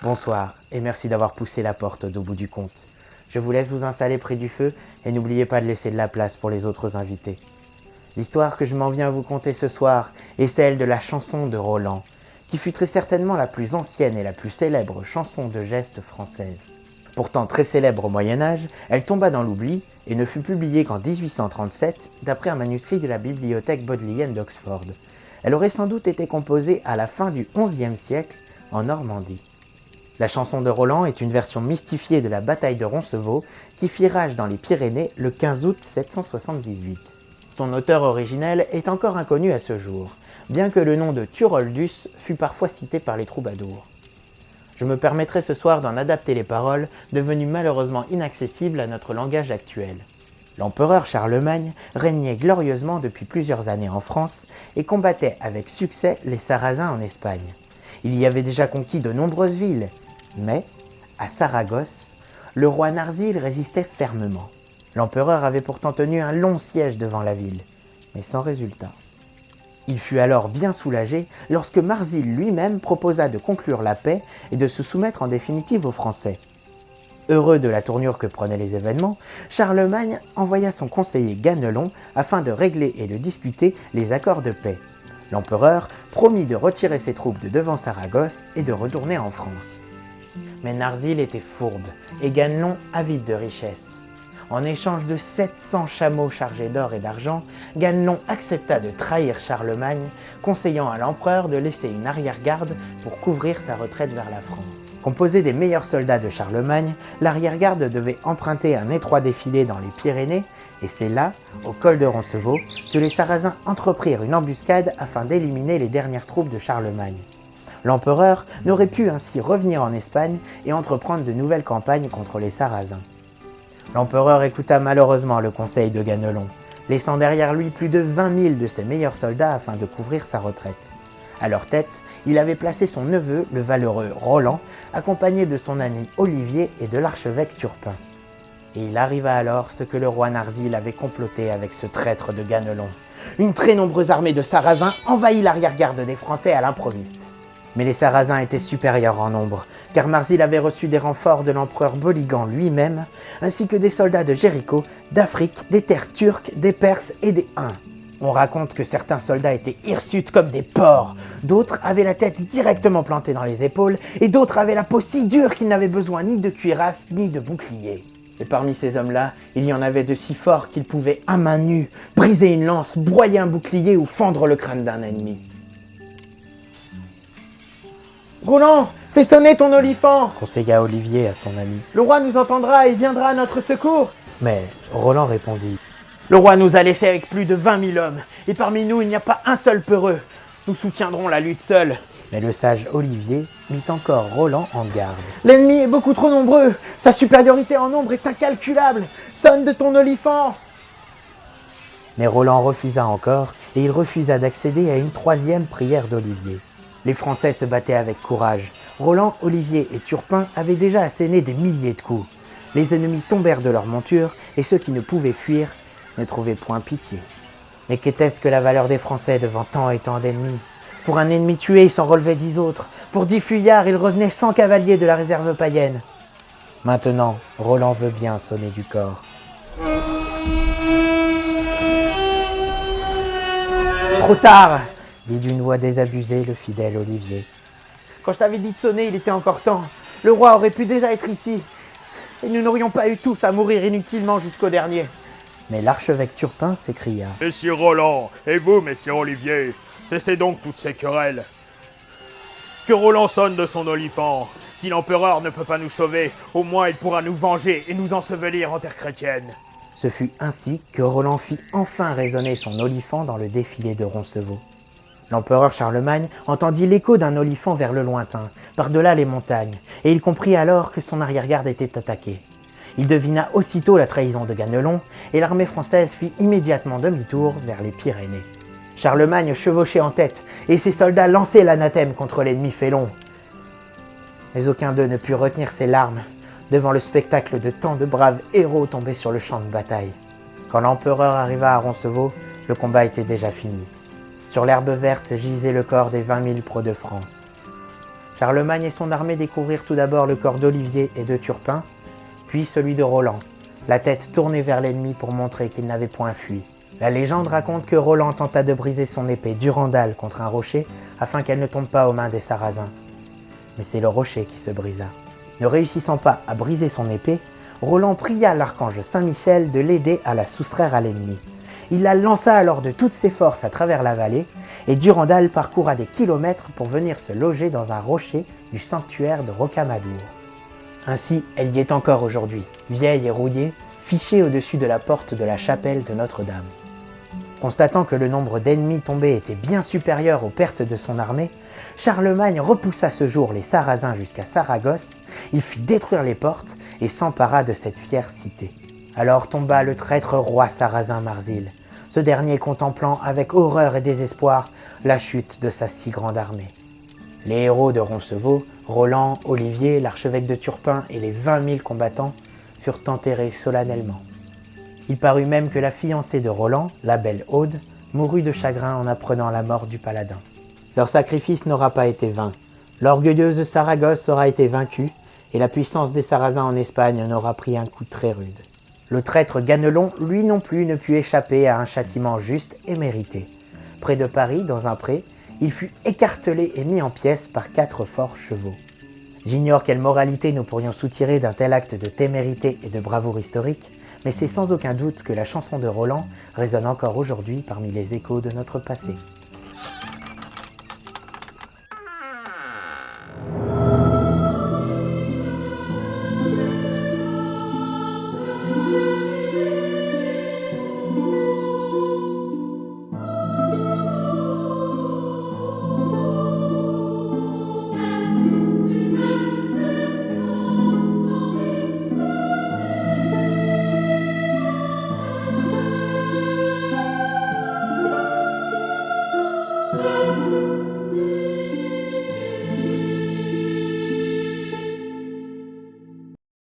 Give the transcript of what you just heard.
Bonsoir et merci d'avoir poussé la porte au bout du compte. Je vous laisse vous installer près du feu et n'oubliez pas de laisser de la place pour les autres invités. L'histoire que je m'en viens vous conter ce soir est celle de la chanson de Roland, qui fut très certainement la plus ancienne et la plus célèbre chanson de geste française. Pourtant très célèbre au Moyen-Âge, elle tomba dans l'oubli et ne fut publiée qu'en 1837 d'après un manuscrit de la bibliothèque bodléienne d'Oxford. Elle aurait sans doute été composée à la fin du XIe siècle en Normandie. La chanson de Roland est une version mystifiée de la bataille de Roncevaux qui fit rage dans les Pyrénées le 15 août 778. Son auteur originel est encore inconnu à ce jour, bien que le nom de Turoldus fût parfois cité par les troubadours. Je me permettrai ce soir d'en adapter les paroles, devenues malheureusement inaccessibles à notre langage actuel. L'empereur Charlemagne régnait glorieusement depuis plusieurs années en France et combattait avec succès les Sarrasins en Espagne. Il y avait déjà conquis de nombreuses villes, mais, à Saragosse, le roi Narzil résistait fermement. L'empereur avait pourtant tenu un long siège devant la ville, mais sans résultat. Il fut alors bien soulagé lorsque Marzil lui-même proposa de conclure la paix et de se soumettre en définitive aux Français. Heureux de la tournure que prenaient les événements, Charlemagne envoya son conseiller Ganelon afin de régler et de discuter les accords de paix. L'empereur promit de retirer ses troupes de devant Saragosse et de retourner en France. Mais Narzil était fourbe et Ganelon avide de richesses. En échange de 700 chameaux chargés d'or et d'argent, Ganelon accepta de trahir Charlemagne, conseillant à l'empereur de laisser une arrière-garde pour couvrir sa retraite vers la France. Composé des meilleurs soldats de Charlemagne, l'arrière-garde devait emprunter un étroit défilé dans les Pyrénées, et c'est là, au col de Roncevaux, que les Sarrasins entreprirent une embuscade afin d'éliminer les dernières troupes de Charlemagne. L'empereur n'aurait pu ainsi revenir en Espagne et entreprendre de nouvelles campagnes contre les Sarrasins. L'empereur écouta malheureusement le conseil de Ganelon, laissant derrière lui plus de 20 000 de ses meilleurs soldats afin de couvrir sa retraite. À leur tête, il avait placé son neveu, le valeureux Roland, accompagné de son ami Olivier et de l'archevêque Turpin. Et il arriva alors ce que le roi Narzil avait comploté avec ce traître de Ganelon. Une très nombreuse armée de Sarrasins envahit l'arrière-garde des Français à l'improviste. Mais les Sarrasins étaient supérieurs en nombre, car Marzil avait reçu des renforts de l'empereur Boligan lui-même, ainsi que des soldats de Jéricho, d'Afrique, des terres turques, des Perses et des Huns. On raconte que certains soldats étaient hirsutes comme des porcs, d'autres avaient la tête directement plantée dans les épaules, et d'autres avaient la peau si dure qu'ils n'avaient besoin ni de cuirasse ni de bouclier. Et parmi ces hommes-là, il y en avait de si forts qu'ils pouvaient, à main nue, briser une lance, broyer un bouclier ou fendre le crâne d'un ennemi. « Roland, fais sonner ton olifant !» conseilla Olivier à son ami. « Le roi nous entendra et viendra à notre secours !» Mais Roland répondit. « Le roi nous a laissés avec plus de 20 000 hommes, et parmi nous il n'y a pas un seul peureux. Nous soutiendrons la lutte seuls. » Mais le sage Olivier mit encore Roland en garde. « L'ennemi est beaucoup trop nombreux, sa supériorité en nombre est incalculable. Sonne de ton olifant !» Mais Roland refusa encore, et il refusa d'accéder à une troisième prière d'Olivier. Les Français se battaient avec courage. Roland, Olivier et Turpin avaient déjà asséné des milliers de coups. Les ennemis tombèrent de leurs montures et ceux qui ne pouvaient fuir ne trouvaient point pitié. Mais qu'était-ce que la valeur des Français devant tant et tant d'ennemis ? Pour un ennemi tué, il s'en relevait 10 autres. Pour 10 fuyards, il revenait 100 cavaliers de la réserve païenne. Maintenant, Roland veut bien sonner du corps. Trop tard ! Dit d'une voix désabusée le fidèle Olivier. Quand je t'avais dit de sonner, il était encore temps. Le roi aurait pu déjà être ici. Et nous n'aurions pas eu tous à mourir inutilement jusqu'au dernier. Mais l'archevêque Turpin s'écria. Messire Roland, et vous, messire Olivier, cessez donc toutes ces querelles. Que Roland sonne de son olifant. Si l'empereur ne peut pas nous sauver, au moins il pourra nous venger et nous ensevelir en terre chrétienne. Ce fut ainsi que Roland fit enfin résonner son olifant dans le défilé de Roncevaux. L'empereur Charlemagne entendit l'écho d'un olifant vers le lointain, par-delà les montagnes, et il comprit alors que son arrière-garde était attaquée. Il devina aussitôt la trahison de Ganelon, et l'armée française fit immédiatement demi-tour vers les Pyrénées. Charlemagne chevauchait en tête, et ses soldats lançaient l'anathème contre l'ennemi félon. Mais aucun d'eux ne put retenir ses larmes devant le spectacle de tant de braves héros tombés sur le champ de bataille. Quand l'empereur arriva à Roncevaux, le combat était déjà fini. Sur l'herbe verte gisait le corps des 20 000 pros de France. Charlemagne et son armée découvrirent tout d'abord le corps d'Olivier et de Turpin, puis celui de Roland, la tête tournée vers l'ennemi pour montrer qu'il n'avait point fui. La légende raconte que Roland tenta de briser son épée Durandal contre un rocher afin qu'elle ne tombe pas aux mains des Sarrasins. Mais c'est le rocher qui se brisa. Ne réussissant pas à briser son épée, Roland pria l'archange Saint-Michel de l'aider à la soustraire à l'ennemi. Il la lança alors de toutes ses forces à travers la vallée, et Durandal parcourra des kilomètres pour venir se loger dans un rocher du sanctuaire de Rocamadour. Ainsi, elle y est encore aujourd'hui, vieille et rouillée, fichée au-dessus de la porte de la chapelle de Notre-Dame. Constatant que le nombre d'ennemis tombés était bien supérieur aux pertes de son armée, Charlemagne repoussa ce jour les Sarrasins jusqu'à Saragosse, il fit détruire les portes et s'empara de cette fière cité. Alors tomba le traître roi sarrasin Marzil, ce dernier contemplant avec horreur et désespoir la chute de sa si grande armée. Les héros de Roncevaux, Roland, Olivier, l'archevêque de Turpin et les 20 000 combattants furent enterrés solennellement. Il parut même que la fiancée de Roland, la belle Aude, mourut de chagrin en apprenant la mort du paladin. Leur sacrifice n'aura pas été vain. L'orgueilleuse Saragosse aura été vaincue et la puissance des Sarrasins en Espagne en aura pris un coup très rude. Le traître Ganelon, lui non plus, ne put échapper à un châtiment juste et mérité. Près de Paris, dans un pré, il fut écartelé et mis en pièces par 4 forts chevaux. J'ignore quelle moralité nous pourrions soutirer d'un tel acte de témérité et de bravoure historique, mais c'est sans aucun doute que la chanson de Roland résonne encore aujourd'hui parmi les échos de notre passé.